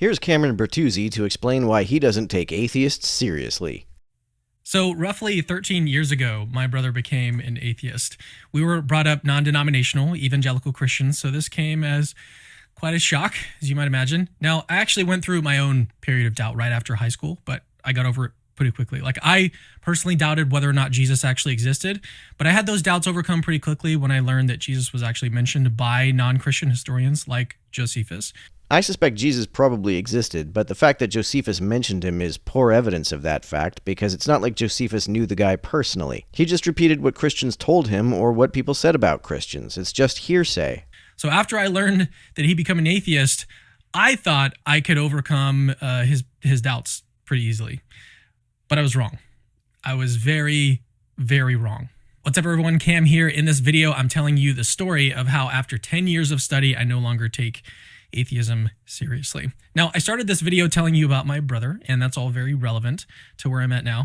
Here's Cameron Bertuzzi to explain why he doesn't take atheists seriously. So roughly 13 years ago, my brother became an atheist. We were brought up non-denominational, evangelical Christians, so this came as quite a shock, as you might imagine. Now, I actually went through my own period of doubt right after high school, but I got over it pretty quickly. Like, I personally doubted whether or not Jesus actually existed, but I had those doubts overcome pretty quickly when I learned that Jesus was actually mentioned by non-Christian historians like Josephus. I suspect Jesus probably existed, but the fact that Josephus mentioned him is poor evidence of that fact, because it's not like Josephus knew the guy personally. He just repeated what Christians told him or what people said about Christians. It's just hearsay. So after I learned that he became an atheist, I thought I could overcome his doubts pretty easily. But I was wrong. I was very, very wrong. What's up, everyone? Cam here. In this video, I'm telling you the story of how after 10 years of study, I no longer take atheism seriously. Now, I started this video telling you about my brother, and that's all very relevant to where I'm at now.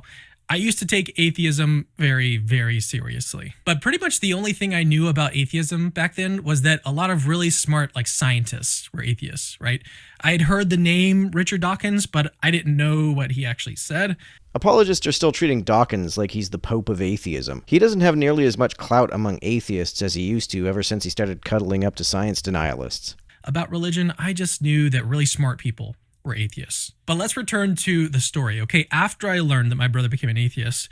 I used to take atheism very, very seriously. But pretty much the only thing I knew about atheism back then was that a lot of really smart, like, scientists were atheists, right? I had heard the name Richard Dawkins, but I didn't know what he actually said. Apologists are still treating Dawkins like he's the Pope of atheism. He doesn't have nearly as much clout among atheists as he used to ever since he started cuddling up to science denialists. About religion, I just knew that really smart people were atheists. But let's return to the story, okay? After I learned that my brother became an atheist,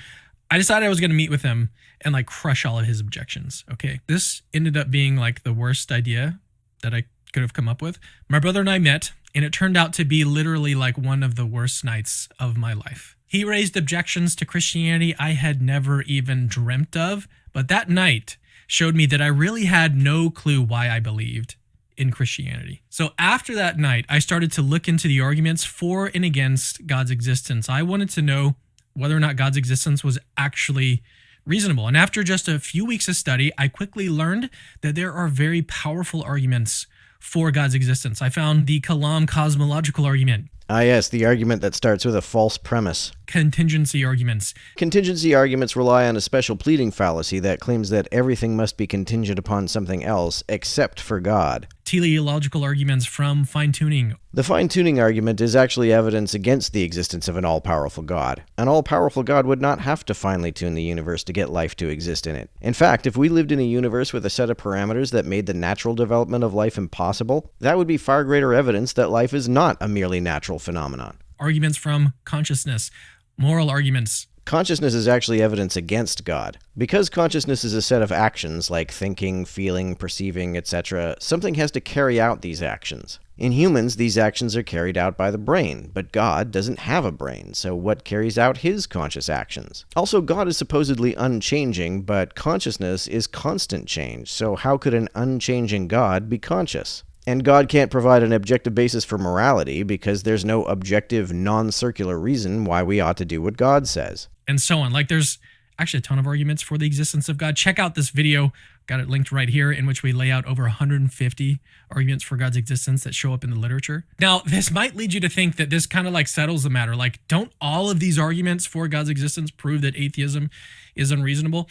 I decided I was going to meet with him and like crush all of his objections, okay? This ended up being like the worst idea that I could have come up with. My brother and I met, and it turned out to be literally like one of the worst nights of my life. He raised objections to Christianity I had never even dreamt of, but that night showed me that I really had no clue why I believed in Christianity. So after that night, I started to look into the arguments for and against God's existence. I wanted to know whether or not God's existence was actually reasonable. And after just a few weeks of study, I quickly learned that there are very powerful arguments for God's existence. I found the Kalam cosmological argument. Ah yes, the argument that starts with a false premise. Contingency arguments. Contingency arguments rely on a special pleading fallacy that claims that everything must be contingent upon something else except for God. Teleological arguments from fine-tuning. The fine-tuning argument is actually evidence against the existence of an all-powerful God. An all-powerful God would not have to finely tune the universe to get life to exist in it. In fact, if we lived in a universe with a set of parameters that made the natural development of life impossible, that would be far greater evidence that life is not a merely natural phenomenon. Arguments from consciousness. Moral arguments. Consciousness is actually evidence against God. Because consciousness is a set of actions like thinking, feeling, perceiving, etc., something has to carry out these actions. In humans, these actions are carried out by the brain, but God doesn't have a brain, so what carries out his conscious actions? Also, God is supposedly unchanging, but consciousness is constant change, so how could an unchanging God be conscious? And God can't provide an objective basis for morality because there's no objective, non-circular reason why we ought to do what God says. And so on. Like, there's actually a ton of arguments for the existence of God. Check out this video, got it linked right here, in which we lay out over 150 arguments for God's existence that show up in the literature. Now, this might lead you to think that this kind of like settles the matter. Like, don't all of these arguments for God's existence prove that atheism is unreasonable?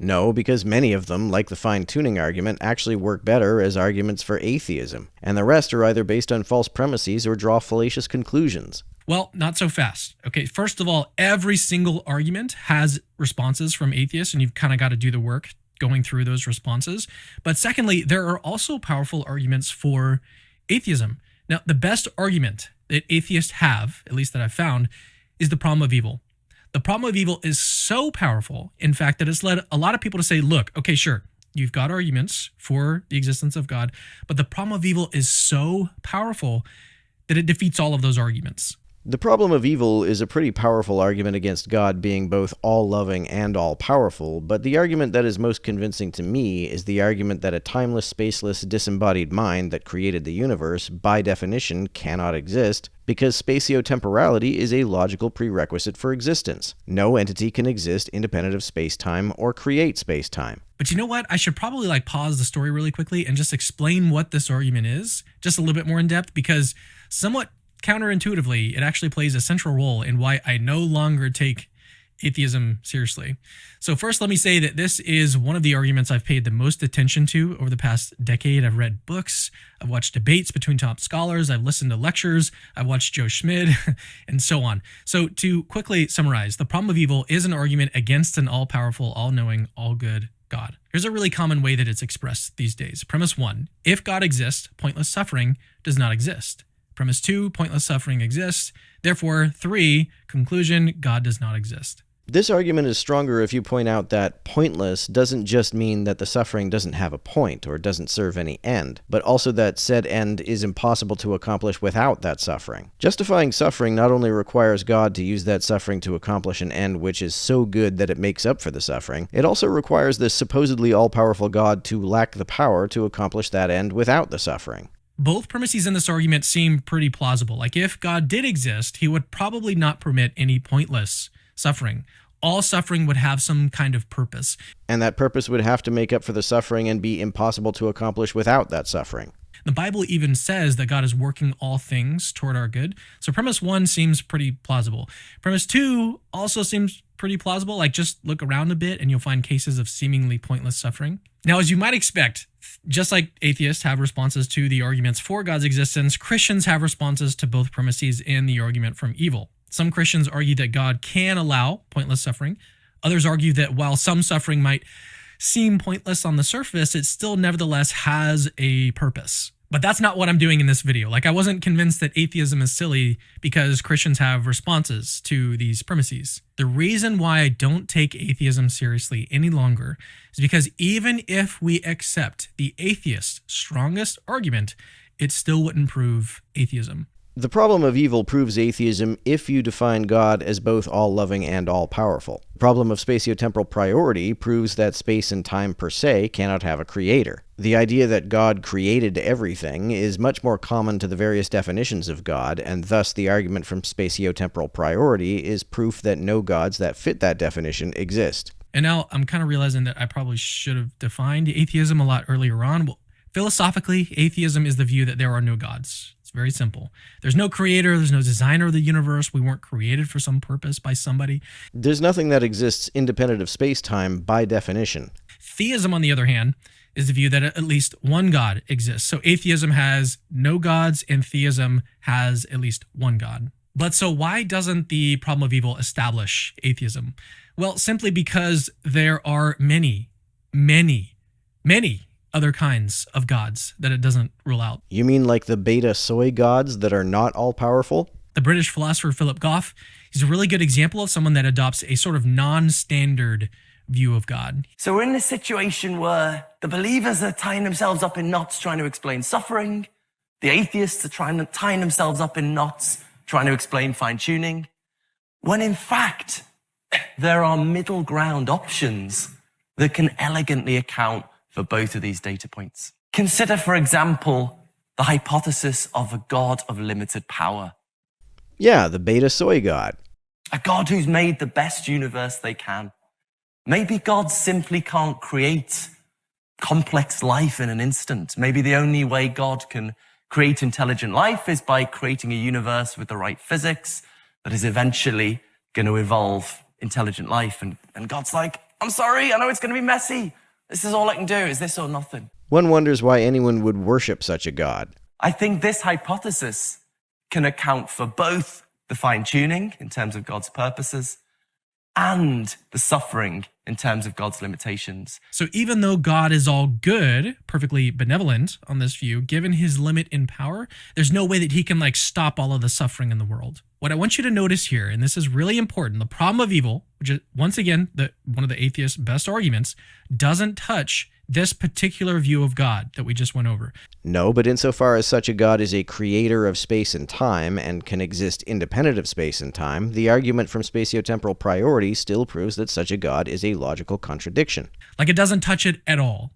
No, because many of them, like the fine-tuning argument, actually work better as arguments for atheism, and the rest are either based on false premises or draw fallacious conclusions. Well, not so fast. Okay, first of all, every single argument has responses from atheists, and you've kind of got to do the work going through those responses. But secondly, there are also powerful arguments for atheism. Now, the best argument that atheists have, at least that I've found, is the problem of evil. The problem of evil is so powerful, in fact, that it's led a lot of people to say, look, okay, sure, you've got arguments for the existence of God, but the problem of evil is so powerful that it defeats all of those arguments. The problem of evil is a pretty powerful argument against God being both all-loving and all-powerful, but the argument that is most convincing to me is the argument that a timeless, spaceless, disembodied mind that created the universe, by definition, cannot exist, because spatiotemporality is a logical prerequisite for existence. No entity can exist independent of space-time or create space-time. But you know what? I should probably like pause the story really quickly and just explain what this argument is, just a little bit more in depth, because somewhat counterintuitively, it actually plays a central role in why I no longer take atheism seriously. So first, let me say that this is one of the arguments I've paid the most attention to over the past decade. I've read books, I've watched debates between top scholars, I've listened to lectures, I've watched Joe Schmid, and so on. So to quickly summarize, the problem of evil is an argument against an all-powerful, all-knowing, all-good God. Here's a really common way that it's expressed these days. Premise 1, if God exists, pointless suffering does not exist. Premise 2, pointless suffering exists. Therefore, 3, conclusion, God does not exist. This argument is stronger if you point out that pointless doesn't just mean that the suffering doesn't have a point or doesn't serve any end, but also that said end is impossible to accomplish without that suffering. Justifying suffering not only requires God to use that suffering to accomplish an end which is so good that it makes up for the suffering, it also requires this supposedly all-powerful God to lack the power to accomplish that end without the suffering. Both premises in this argument seem pretty plausible. Like if God did exist, he would probably not permit any pointless suffering. All suffering would have some kind of purpose. And that purpose would have to make up for the suffering and be impossible to accomplish without that suffering. The Bible even says that God is working all things toward our good. So premise 1 seems pretty plausible. Premise 2 also seems pretty plausible. Like just look around a bit and you'll find cases of seemingly pointless suffering. Now, as you might expect, just like atheists have responses to the arguments for God's existence, Christians have responses to both premises in the argument from evil. Some Christians argue that God can allow pointless suffering. Others argue that while some suffering might seem pointless on the surface, it still nevertheless has a purpose. But that's not what I'm doing in this video. Like, I wasn't convinced that atheism is silly because Christians have responses to these premises. The reason why I don't take atheism seriously any longer is because even if we accept the atheist's strongest argument, it still wouldn't prove atheism. The problem of evil proves atheism if you define God as both all-loving and all-powerful. The problem of spatiotemporal priority proves that space and time per se cannot have a creator. The idea that God created everything is much more common to the various definitions of God, and thus the argument from spatiotemporal priority is proof that no gods that fit that definition exist. And now I'm kind of realizing that I probably should have defined atheism a lot earlier on. Well, philosophically, atheism is the view that there are no gods. It's very simple. There's no creator, there's no designer of the universe. We weren't created for some purpose by somebody. There's nothing that exists independent of space-time by definition. Theism, on the other hand, is the view that at least one God exists. So atheism has no gods and theism has at least one God. But so why doesn't the problem of evil establish atheism? Well, simply because there are many other kinds of gods that it doesn't rule out. You mean like the beta soy gods that are not all-powerful? The British philosopher Philip Goff, he's a really good example of someone that adopts a sort of non-standard view of God. So we're in a situation where the believers are tying themselves up in knots trying to explain suffering. The atheists are tying themselves up in knots trying to explain fine-tuning. When in fact, there are middle ground options that can elegantly account for both of these data points. Consider, for example, the hypothesis of a God of limited power. Yeah, the beta soy god. A God who's made the best universe they can. Maybe God simply can't create complex life in an instant. Maybe the only way God can create intelligent life is by creating a universe with the right physics that is eventually going to evolve intelligent life. And God's like, I'm sorry, I know it's going to be messy. This is all I can do. Is this or nothing? One wonders why anyone would worship such a god. I think this hypothesis can account for both the fine-tuning in terms of God's purposes and the suffering in terms of God's limitations. So even though God is all good, perfectly benevolent on this view, given his limit in power, there's no way that he can stop all of the suffering in the world. What I want you to notice here, and this is really important, the problem of evil, which is once again one of the atheists' best arguments, doesn't touch this particular view of God that we just went over. No, but insofar as such a God is a creator of space and time and can exist independent of space and time, the argument from spatiotemporal priority still proves that such a God is a logical contradiction. It doesn't touch it at all.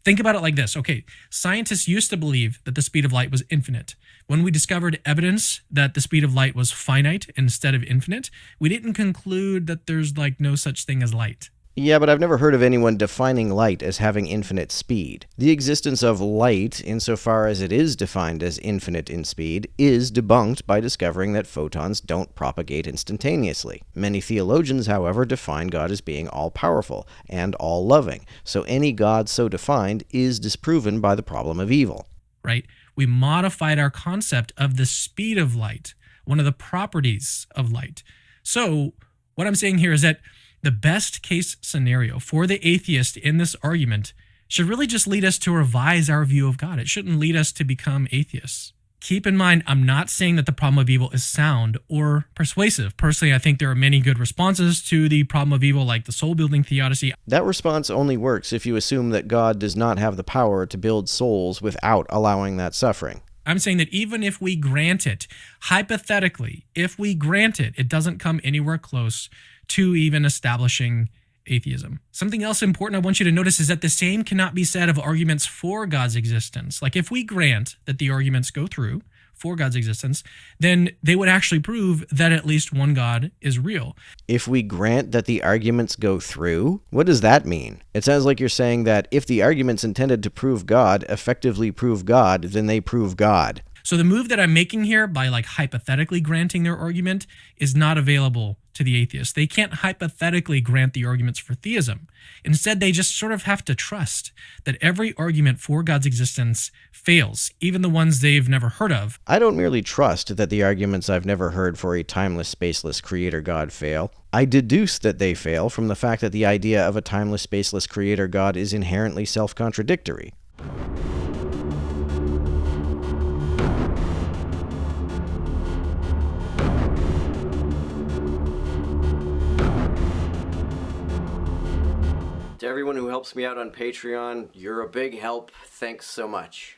Think about it like this. Okay, scientists used to believe that the speed of light was infinite. When we discovered evidence that the speed of light was finite instead of infinite, we didn't conclude that there's no such thing as light. Yeah, but I've never heard of anyone defining light as having infinite speed. The existence of light, insofar as it is defined as infinite in speed, is debunked by discovering that photons don't propagate instantaneously. Many theologians, however, define God as being all-powerful and all-loving, so any God so defined is disproven by the problem of evil. Right? We modified our concept of the speed of light, one of the properties of light. So what I'm saying here is that the best case scenario for the atheist in this argument should really just lead us to revise our view of God. It shouldn't lead us to become atheists. Keep in mind, I'm not saying that the problem of evil is sound or persuasive. Personally, I think there are many good responses to the problem of evil, like the soul-building theodicy. That response only works if you assume that God does not have the power to build souls without allowing that suffering. I'm saying that even if we grant it, hypothetically, if we grant it, it doesn't come anywhere close to even establishing atheism. Something else important I want you to notice is that the same cannot be said of arguments for God's existence. Like if we grant that the arguments go through for God's existence, then they would actually prove that at least one God is real. If we grant that the arguments go through, what does that mean? It sounds like you're saying that if the arguments intended to prove God effectively prove God, then they prove God. So the move that I'm making here by hypothetically granting their argument is not available to the atheists. They can't hypothetically grant the arguments for theism. Instead, they just sort of have to trust that every argument for God's existence fails, even the ones they've never heard of. I don't merely trust that the arguments I've never heard for a timeless, spaceless creator God fail. I deduce that they fail from the fact that the idea of a timeless, spaceless creator God is inherently self-contradictory. To everyone who helps me out on Patreon, you're a big help. Thanks so much.